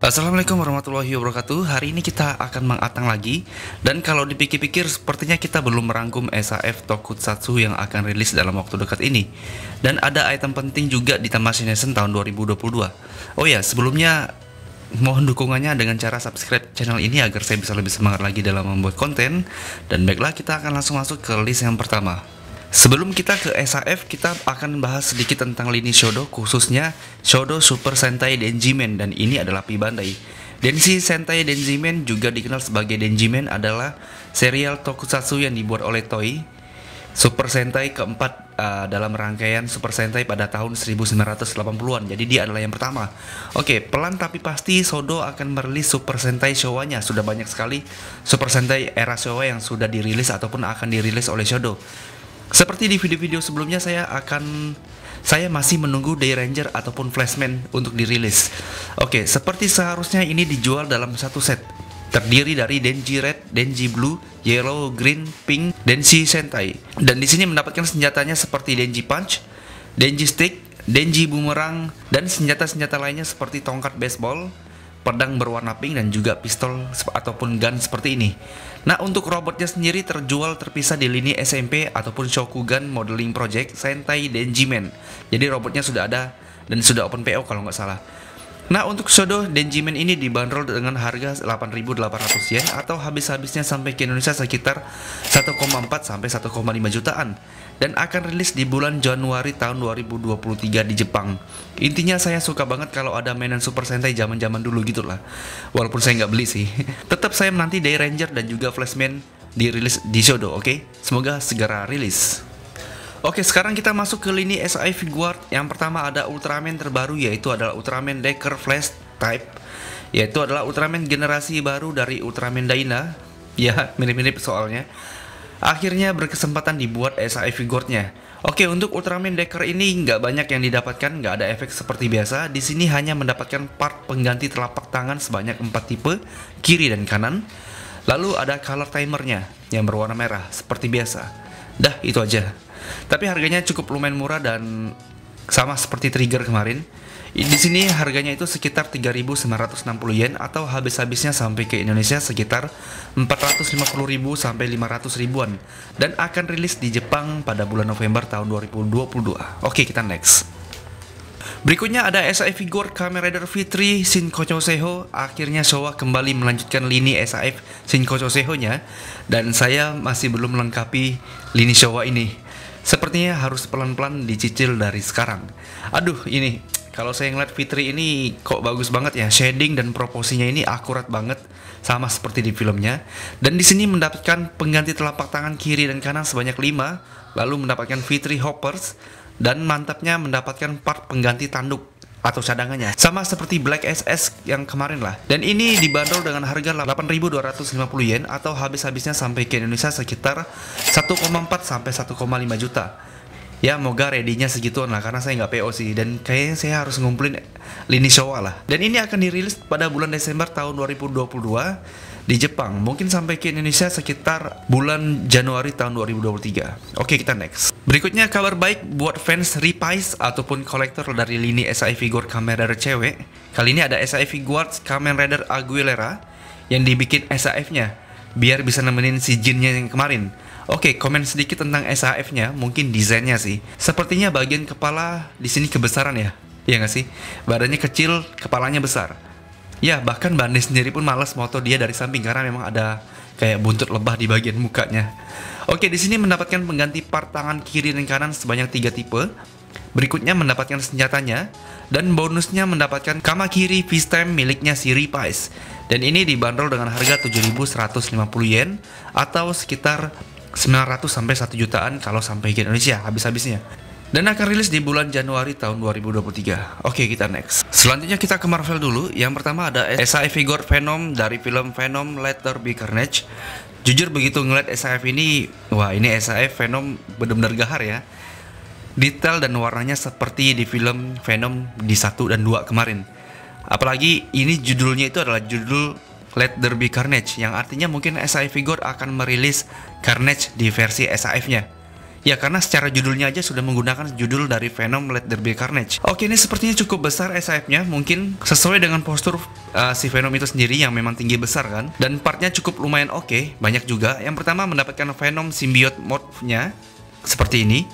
Assalamualaikum warahmatullahi wabarakatuh. Hari ini kita akan mengatang lagi. Dan kalau dipikir-pikir sepertinya kita belum merangkum SAF Tokusatsu yang akan rilis dalam waktu dekat ini. Dan ada item penting juga di Tamashii Nation tahun 2022. Oh ya, sebelumnya mohon dukungannya dengan cara subscribe channel ini agar saya bisa lebih semangat lagi dalam membuat konten. Dan baiklah, kita akan langsung masuk ke list yang pertama. Sebelum kita ke SAF, kita akan bahas sedikit tentang lini Shodo, khususnya Shodo Super Sentai Denjimen, dan ini adalah P Bandai. Denshi Sentai Denjimen, juga dikenal sebagai Denjimen, adalah serial tokusatsu yang dibuat oleh Toei, Super Sentai keempat dalam rangkaian Super Sentai pada tahun 1980-an. Jadi dia adalah yang pertama. Oke, pelan tapi pasti Shodo akan merilis Super Sentai Showa-nya. Sudah banyak sekali Super Sentai era Showa yang sudah dirilis ataupun akan dirilis oleh Shodo. Seperti di video-video sebelumnya, saya masih menunggu Day Ranger ataupun Flashman untuk dirilis. Oke, seperti seharusnya ini dijual dalam satu set. Terdiri dari Denji Red, Denji Blue, Yellow, Green, Pink, Denshi Sentai. Dan di sini mendapatkan senjatanya seperti Denji Punch, Denji Stick, Denji Boomerang, dan senjata-senjata lainnya seperti tongkat baseball, pedang berwarna pink, dan juga pistol ataupun gun seperti ini. Nah, untuk robotnya sendiri terjual terpisah di lini SMP ataupun Shokugan Modeling Project Sentai Denjimen. Jadi robotnya sudah ada dan sudah open PO kalau nggak salah. Nah, untuk Shodo Denjimen ini dibanderol dengan harga 8.800 yen atau habis-habisnya sampai ke Indonesia sekitar 1,4 sampai 1,5 jutaan. Dan akan rilis di bulan Januari tahun 2023 di Jepang. Intinya saya suka banget kalau ada mainan Super Sentai zaman-zaman dulu gitu lah. Walaupun saya nggak beli sih. Tetap saya menanti Day Ranger dan juga Flashman dirilis di Shodo, oke? Semoga segera rilis. Oke, sekarang kita masuk ke lini SAF Figuart. Yang pertama ada Ultraman terbaru, yaitu adalah Ultraman Decker Flash Type. Yaitu adalah Ultraman generasi baru dari Ultraman Dyna. Ya, mirip-mirip soalnya. Akhirnya berkesempatan dibuat SAF Figuartnya. Oke, untuk Ultraman Decker ini nggak banyak yang didapatkan, nggak ada efek seperti biasa. Di sini hanya mendapatkan part pengganti telapak tangan sebanyak 4 tipe, kiri dan kanan. Lalu ada color timernya yang berwarna merah seperti biasa. Dah, itu aja. Tapi harganya cukup lumayan murah dan sama seperti Trigger kemarin. Di sini harganya itu sekitar 3.960 yen atau habis-habisnya sampai ke Indonesia sekitar 450.000 sampai 500 ribuan dan akan rilis di Jepang pada bulan November tahun 2022. Oke, kita next. Berikutnya ada SAF Figuart Kamen Rider V3 Shinkocho Seho. Akhirnya Showa kembali melanjutkan lini SAF Shinkocho Seho-nya dan saya masih belum melengkapi lini Showa ini. Sepertinya harus pelan-pelan dicicil dari sekarang. Aduh, ini kalau saya ngeliat Fitri ini kok bagus banget ya, shading dan proporsinya ini akurat banget sama seperti di filmnya. Dan di sini mendapatkan pengganti telapak tangan kiri dan kanan sebanyak 5, lalu mendapatkan Fitri Hoppers dan mantapnya mendapatkan part pengganti tanduk atau cadangannya sama seperti Black SS yang kemarin lah. Dan ini dibanderol dengan harga 8.250 yen atau habis-habisnya sampai ke Indonesia sekitar 1,4 sampai 1,5 juta. Ya, moga ready-nya segituan lah karena saya nggak PO sih dan kayaknya saya harus ngumpulin lini Showa lah. Dan ini akan dirilis pada bulan Desember tahun 2022 di Jepang. Mungkin sampai ke Indonesia sekitar bulan Januari tahun 2023. Oke, kita next. Berikutnya kabar baik buat fans Reprise ataupun kolektor dari lini SAF Figuart Kamen Rider cewek. Kali ini ada SAF Figuart Kamen Rider Aguilera yang dibikin SAF-nya biar bisa nemenin si Jinnya yang kemarin. Oke, komen sedikit tentang SAF-nya, mungkin desainnya sih. Sepertinya bagian kepala di sini kebesaran ya. Iya nggak sih? Badannya kecil, kepalanya besar. Ya, bahkan Bandai sendiri pun malas moto dia dari samping karena memang ada kayak buntut lebah di bagian mukanya. Oke, di sini mendapatkan pengganti part tangan kiri dan kanan sebanyak 3 tipe. Berikutnya mendapatkan senjatanya dan bonusnya mendapatkan Kamakiri Peacetime miliknya si Reprise. Dan ini dibanderol dengan harga 7.150 yen atau sekitar 900 sampai 1 jutaan kalau sampai ke Indonesia habis-habisnya. Dan akan rilis di bulan Januari tahun 2023. Oke, kita next. Selanjutnya kita ke Marvel dulu. Yang pertama ada SAF Figuart Venom dari film Venom Let There Be Carnage. Jujur begitu ngeliat SAF ini, wah ini SAF Venom benar-benar gahar ya. Detail dan warnanya seperti di film Venom di 1 dan 2 kemarin. Apalagi ini judulnya itu adalah judul Let There Be Carnage, yang artinya mungkin SAF Figuart akan merilis Carnage di versi SAF-nya. Ya karena secara judulnya aja sudah menggunakan judul dari Venom Let There Be Carnage. Oke, ini sepertinya cukup besar SAF-nya, mungkin sesuai dengan postur si Venom itu sendiri yang memang tinggi besar kan. Dan partnya cukup lumayan oke, banyak juga. Yang pertama mendapatkan Venom Symbiote Mode-nya seperti ini.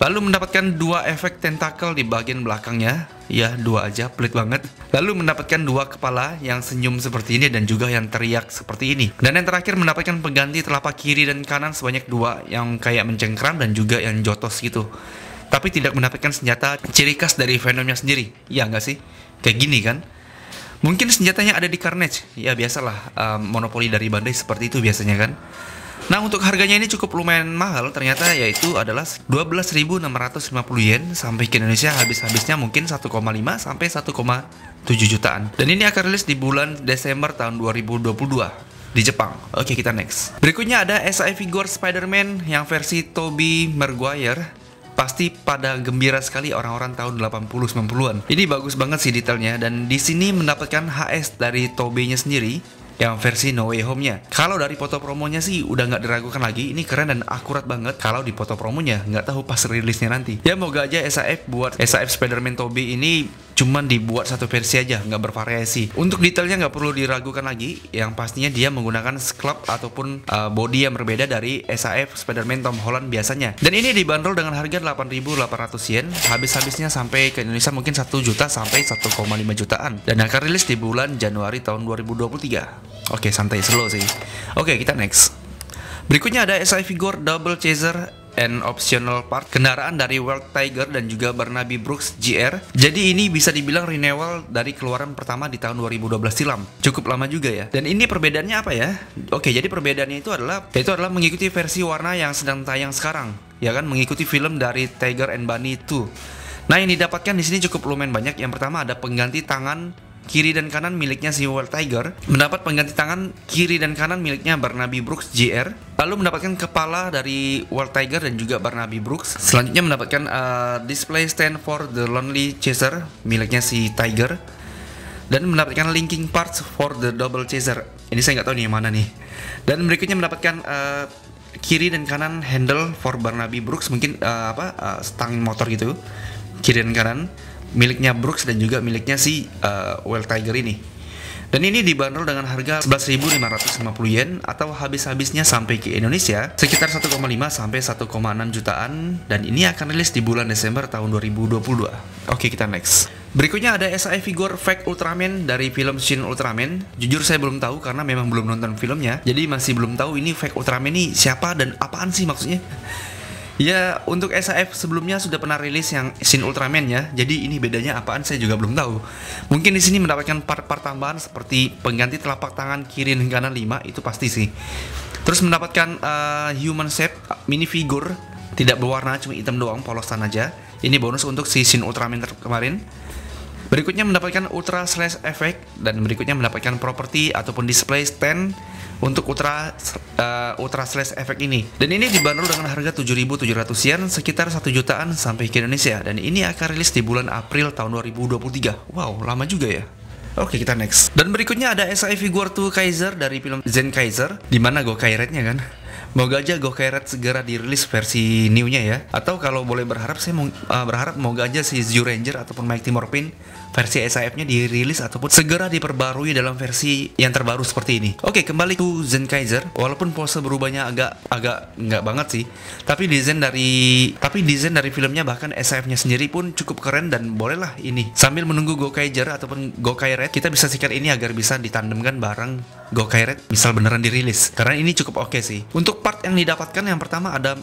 Lalu mendapatkan 2 efek tentakel di bagian belakangnya. Ya, 2 aja, pelit banget. Lalu mendapatkan 2 kepala yang senyum seperti ini dan juga yang teriak seperti ini. Dan yang terakhir mendapatkan pengganti telapak kiri dan kanan sebanyak 2 yang kayak mencengkram dan juga yang jotos gitu. Tapi tidak mendapatkan senjata ciri khas dari Venomnya sendiri. Ya nggak sih? Kayak gini kan? Mungkin senjatanya ada di Carnage. Ya biasalah, monopoli dari Bandai seperti itu biasanya kan. Nah, untuk harganya ini cukup lumayan mahal ternyata, yaitu adalah 12.650 yen, sampai ke Indonesia habis-habisnya mungkin 1,5 sampai 1,7 jutaan. Dan ini akan rilis di bulan Desember tahun 2022 di Jepang. Oke, kita next. Berikutnya ada SAF figure Spider-Man yang versi Tobey Maguire. Pasti pada gembira sekali orang-orang tahun 80-90-an. Ini bagus banget sih detailnya, dan di sini mendapatkan HS dari Tobey-nya sendiri yang versi No Way Home-nya. Kalau dari foto promonya sih udah nggak diragukan lagi, ini keren dan akurat banget. Kalau di foto promonya, nggak tahu pas rilisnya nanti. Ya moga aja SAF buat SAF Spider-Man Tobey ini cuman dibuat satu versi aja, nggak bervariasi. Untuk detailnya nggak perlu diragukan lagi, yang pastinya dia menggunakan sculpt ataupun body yang berbeda dari SAF Spider-Man Tom Holland biasanya. Dan ini dibanderol dengan harga 8.800 yen, habis-habisnya sampai ke Indonesia mungkin 1 juta sampai 1,5 jutaan. Dan akan rilis di bulan Januari tahun 2023. Oke, santai, slow sih. Oke, kita next. Berikutnya ada SAF figure Double Chaser and optional part kendaraan dari Wild Tiger dan juga Barnaby Brooks GR. Jadi ini bisa dibilang renewal dari keluaran pertama di tahun 2012 silam. Cukup lama juga ya. Dan ini perbedaannya apa ya? Oke, jadi perbedaannya itu adalah mengikuti versi warna yang sedang tayang sekarang, ya kan, mengikuti film dari Tiger and Bunny 2. Nah, yang didapatkan di sini cukup lumayan banyak. Yang pertama ada pengganti tangan kiri dan kanan miliknya si Wild Tiger, mendapat pengganti tangan kiri dan kanan miliknya Barnaby Brooks GR, lalu mendapatkan kepala dari Wild Tiger dan juga Barnaby Brooks. Selanjutnya mendapatkan display stand for the Lonely Chaser miliknya si Tiger, dan mendapatkan linking parts for the Double Chaser. Ini saya nggak tahu nih yang mana nih. Dan berikutnya mendapatkan kiri dan kanan handle for Barnaby Brooks, mungkin stang motor gitu, kiri dan kanan miliknya Brooks dan juga miliknya si Wild Tiger ini. Dan ini dibanderol dengan harga 11.550 yen, atau habis-habisnya sampai ke Indonesia sekitar 1,5 sampai 1,6 jutaan. Dan ini akan rilis di bulan Desember tahun 2022. Oke, kita next. Berikutnya ada SAF figure Fake Ultraman dari film Shin Ultraman. Jujur saya belum tahu karena memang belum nonton filmnya, jadi masih belum tahu ini Fake Ultraman ini siapa dan apaan sih maksudnya. Ya, untuk SAF sebelumnya sudah pernah rilis yang Shin Ultraman ya. Jadi ini bedanya apaan saya juga belum tahu. Mungkin di sini mendapatkan part-part tambahan seperti pengganti telapak tangan kiri dan kanan 5, itu pasti sih. Terus mendapatkan human shape mini figure, tidak berwarna, cuma hitam doang, polosan aja. Ini bonus untuk si Shin Ultraman kemarin. Berikutnya mendapatkan Ultra Slash Effect, dan berikutnya mendapatkan properti ataupun display stand untuk Ultra Slash Effect ini. Dan ini dibanderol dengan harga 7.700 yen, sekitar 1 jutaan sampai ke Indonesia. Dan ini akan rilis di bulan April tahun 2023. Wow, lama juga ya. Oke, kita next. Dan berikutnya ada SAF figure 2 Kaiser dari film Zen Kaiser, dimana Gokaired-nya kan. Moga aja Gokaired segera dirilis versi new-nya ya. Atau kalau boleh berharap, saya berharap moga aja si Zyuranger ataupun Mighty Morphin versi SAF-nya dirilis ataupun segera diperbarui dalam versi yang terbaru seperti ini. Oke, kembali ke Zen Kaiser. Walaupun pose berubahnya agak nggak banget sih, tapi desain dari filmnya bahkan SAF-nya sendiri pun cukup keren, dan bolehlah ini sambil menunggu Gokaiger ataupun Gokaired, kita bisa sikat ini agar bisa ditandemkan bareng Gokaired misal beneran dirilis. Karena ini cukup oke sih. Untuk part yang didapatkan, yang pertama ada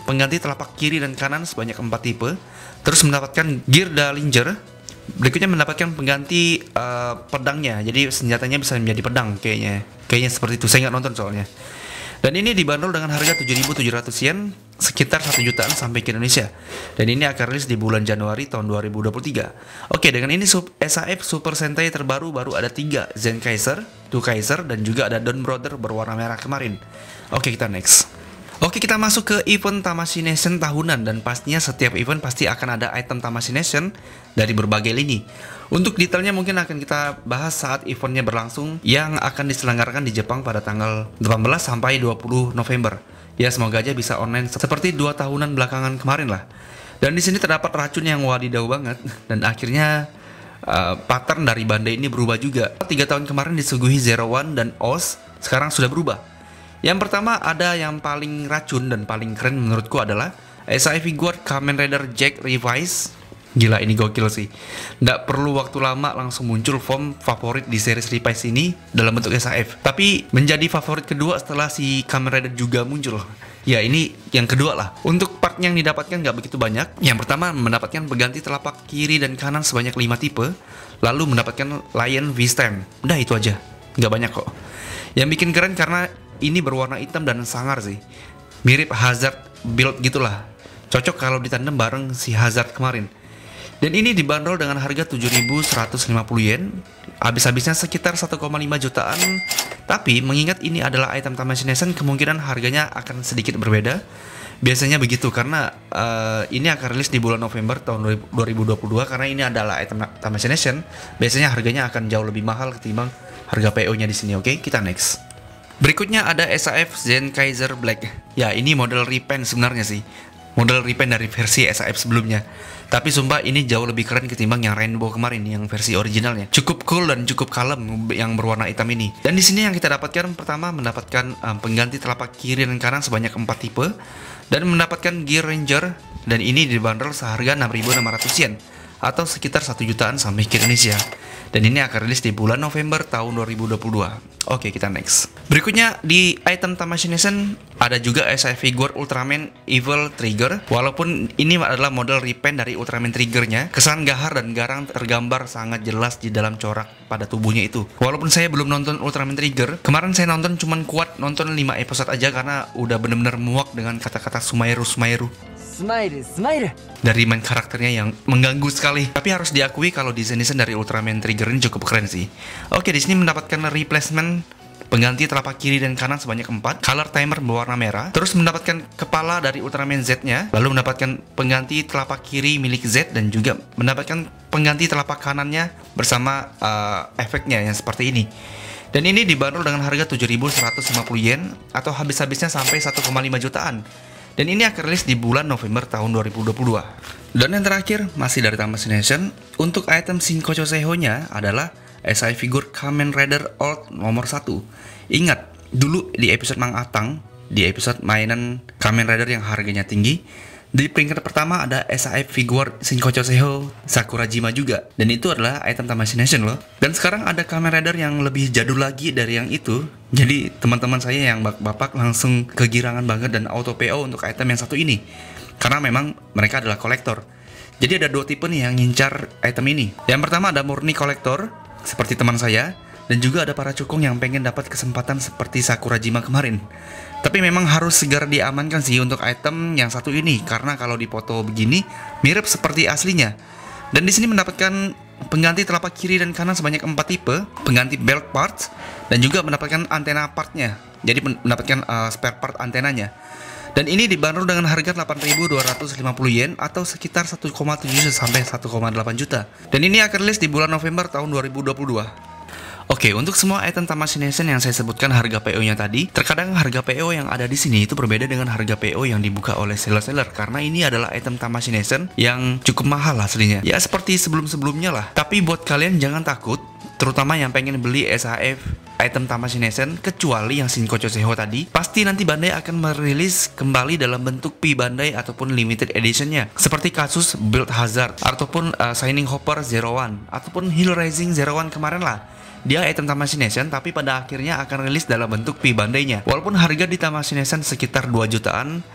pengganti telapak kiri dan kanan sebanyak 4 tipe. Terus mendapatkan gear Dallinger. Berikutnya mendapatkan pengganti pedangnya, jadi senjatanya bisa menjadi pedang kayaknya seperti itu, saya nggak nonton soalnya. Dan ini dibanderol dengan harga 7.700 yen, sekitar 1 jutaan sampai ke Indonesia. Dan ini akan rilis di bulan Januari tahun 2023. Oke, dengan ini SAF Super Sentai terbaru baru ada 3, Zen Kaiser, 2 Kaiser, dan juga ada Dawn Brother berwarna merah kemarin. Oke, kita next. Oke, kita masuk ke event Tamashii Nation tahunan, dan pastinya setiap event pasti akan ada item Tamashii Nation dari berbagai lini. Untuk detailnya mungkin akan kita bahas saat eventnya berlangsung, yang akan diselenggarakan di Jepang pada tanggal 18 sampai 20 November. Ya semoga aja bisa online seperti 2 tahunan belakangan kemarin lah. Dan di sini terdapat racun yang wadidaw banget. Dan akhirnya pattern dari Bandai ini berubah juga. 3 tahun kemarin disuguhi Zero One dan Oz, sekarang sudah berubah. Yang pertama ada yang paling racun dan paling keren menurutku adalah SAF figure Kamen Rider Jack Revice. Gila, ini gokil sih. Nggak perlu waktu lama langsung muncul form favorit di series Revice ini dalam bentuk SAF. Tapi menjadi favorit kedua setelah si Kamen Rider juga muncul. Ya ini yang kedua lah. Untuk part yang didapatkan nggak begitu banyak. Yang pertama mendapatkan pengganti telapak kiri dan kanan sebanyak 5 tipe. Lalu mendapatkan Lion V-Stem. Udah itu aja, nggak banyak kok. Yang bikin keren karena ini berwarna hitam dan sangar sih. Mirip Hazard build gitulah. Cocok kalau ditandem bareng si Hazard kemarin. Dan ini dibanderol dengan harga 7.150 yen. Habis-habisnya sekitar 1,5 jutaan. Tapi mengingat ini adalah item Tamashii Nation, kemungkinan harganya akan sedikit berbeda. Biasanya begitu karena ini akan rilis di bulan November tahun 2022. Karena ini adalah item Tamashii Nation, biasanya harganya akan jauh lebih mahal ketimbang harga PO-nya di sini. Oke, kita next. Berikutnya ada SAF Zenkaiser Black. Ya, ini model repaint sebenarnya sih. Model repaint dari versi SAF sebelumnya. Tapi sumpah ini jauh lebih keren ketimbang yang Rainbow kemarin, yang versi originalnya. Cukup cool dan cukup kalem yang berwarna hitam ini. Dan di sini yang kita dapatkan pertama mendapatkan pengganti telapak kiri dan kanan sebanyak 4 tipe dan mendapatkan Gear Ranger, dan ini dibanderol seharga 6.600 yen atau sekitar 1 jutaan sampai ke Indonesia. Dan ini akan rilis di bulan November tahun 2022. Oke, kita next. Berikutnya di item Tamashii Nation ada juga SAF figure Ultraman Evil Trigger. Walaupun ini adalah model repaint dari Ultraman Triggernya, kesan gahar dan garang tergambar sangat jelas di dalam corak pada tubuhnya itu. Walaupun saya belum nonton Ultraman Trigger, kemarin saya nonton cuman kuat nonton 5 episode aja karena udah bener-bener muak dengan kata-kata Sumaeru dari main karakternya yang mengganggu sekali. Tapi harus diakui kalau desain dari Ultraman Trigger ini cukup keren sih. Oke, di sini mendapatkan replacement pengganti telapak kiri dan kanan sebanyak 4, color timer berwarna merah, terus mendapatkan kepala dari Ultraman Z-nya, lalu mendapatkan pengganti telapak kiri milik Z dan juga mendapatkan pengganti telapak kanannya bersama efeknya yang seperti ini. Dan ini dibanderol dengan harga 7.150 yen atau habis-habisnya sampai 1,5 jutaan. Dan ini akan rilis di bulan November tahun 2022. Dan yang terakhir, masih dari Tamashii Nation, untuk item Shinkocho Seiho-nya adalah SAF figure Kamen Rider Old nomor 1. Ingat, dulu di episode Mang Atang, di episode mainan Kamen Rider yang harganya tinggi, di peringkat pertama ada SAF figure Shinkocho Seiho Sakurajima juga. Dan itu adalah item Tamashii Nation loh. Dan sekarang ada Kamen Rider yang lebih jadul lagi dari yang itu. Jadi teman-teman saya yang bapak langsung kegirangan banget dan auto PO untuk item yang satu ini. Karena memang mereka adalah kolektor. Jadi ada 2 tipe nih yang ngincar item ini. Yang pertama ada murni kolektor, seperti teman saya. Dan juga ada para cukong yang pengen dapat kesempatan seperti Sakurajima kemarin. Tapi memang harus segera diamankan sih untuk item yang satu ini, karena kalau dipoto begini mirip seperti aslinya. Dan di sini mendapatkan pengganti telapak kiri dan kanan sebanyak 4 tipe, pengganti belt parts, dan juga mendapatkan antena partnya. Jadi mendapatkan spare part antenanya. Dan ini dibanderol dengan harga 8.250 yen atau sekitar 1,7 sampai 1,8 juta. Dan ini akan rilis di bulan November tahun 2022. Oke, untuk semua item Tamashii Nation yang saya sebutkan harga PO-nya tadi, terkadang harga PO yang ada di sini itu berbeda dengan harga PO yang dibuka oleh seller-seller karena ini adalah item Tamashii Nation yang cukup mahal aslinya. Ya seperti sebelum-sebelumnya lah. Tapi buat kalian jangan takut, terutama yang pengen beli SAF item Tamashii Nation, kecuali yang Shinkocho Seiho tadi, pasti nanti Bandai akan merilis kembali dalam bentuk P Bandai ataupun limited editionnya, seperti kasus Build Hazard ataupun Shining Hopper Zero One ataupun Hill Rising Zero One kemarin lah. Dia item Tamashii Nation tapi pada akhirnya akan rilis dalam bentuk P Bandai-nya. Walaupun harga di Tamashii Nation sekitar 2 jutaan,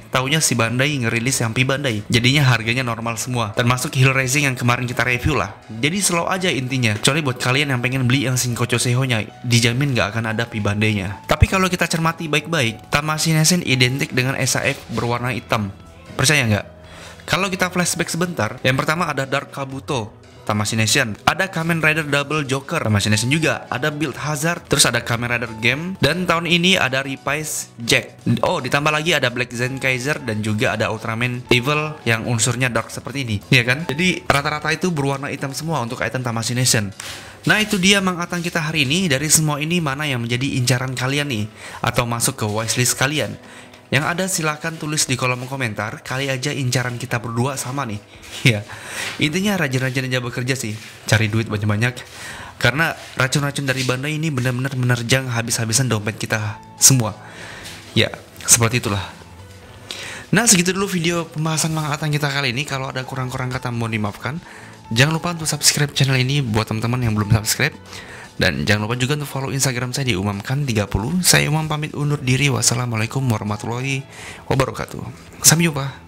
taunya si Bandai ngerilis yang P Bandai. Jadinya harganya normal semua. Termasuk Hill Rising yang kemarin kita review lah. Jadi slow aja intinya. Kecuali buat kalian yang pengen beli yang Shinkocho Seiho-nya, dijamin nggak akan ada P Bandai-nya. Tapi kalau kita cermati baik-baik, Tamashii Nation identik dengan SAF berwarna hitam. Percaya nggak? Kalau kita flashback sebentar, yang pertama ada Dark Kabuto Tamashii Nation, ada Kamen Rider Double Joker Tamashii Nation juga, ada Build Hazard, terus ada Kamen Rider Game, dan tahun ini ada Revice Jack. Oh, ditambah lagi ada Black Zenkaiser dan juga ada Ultraman Evil yang unsurnya dark seperti ini, ya kan? Jadi rata-rata itu berwarna hitam semua untuk item Tamashii Nation. Nah itu dia Mang Atang kita hari ini. Dari semua ini mana yang menjadi incaran kalian nih, atau masuk ke wishlist kalian? Yang ada silahkan tulis di kolom komentar, kali aja incaran kita berdua sama nih. Ya, intinya rajin-rajin aja bekerja sih, cari duit banyak-banyak. Karena racun-racun dari Bandai ini benar-benar menerjang habis-habisan dompet kita semua. Ya, seperti itulah. Nah, segitu dulu video pembahasan Mang Atang kita kali ini. Kalau ada kurang-kurang kata mohon dimaafkan. Jangan lupa untuk subscribe channel ini buat teman-teman yang belum subscribe. Dan jangan lupa juga untuk follow Instagram saya di umamkan30. Saya Umam pamit undur diri. Wassalamualaikum warahmatullahi wabarakatuh. Sampai jumpa.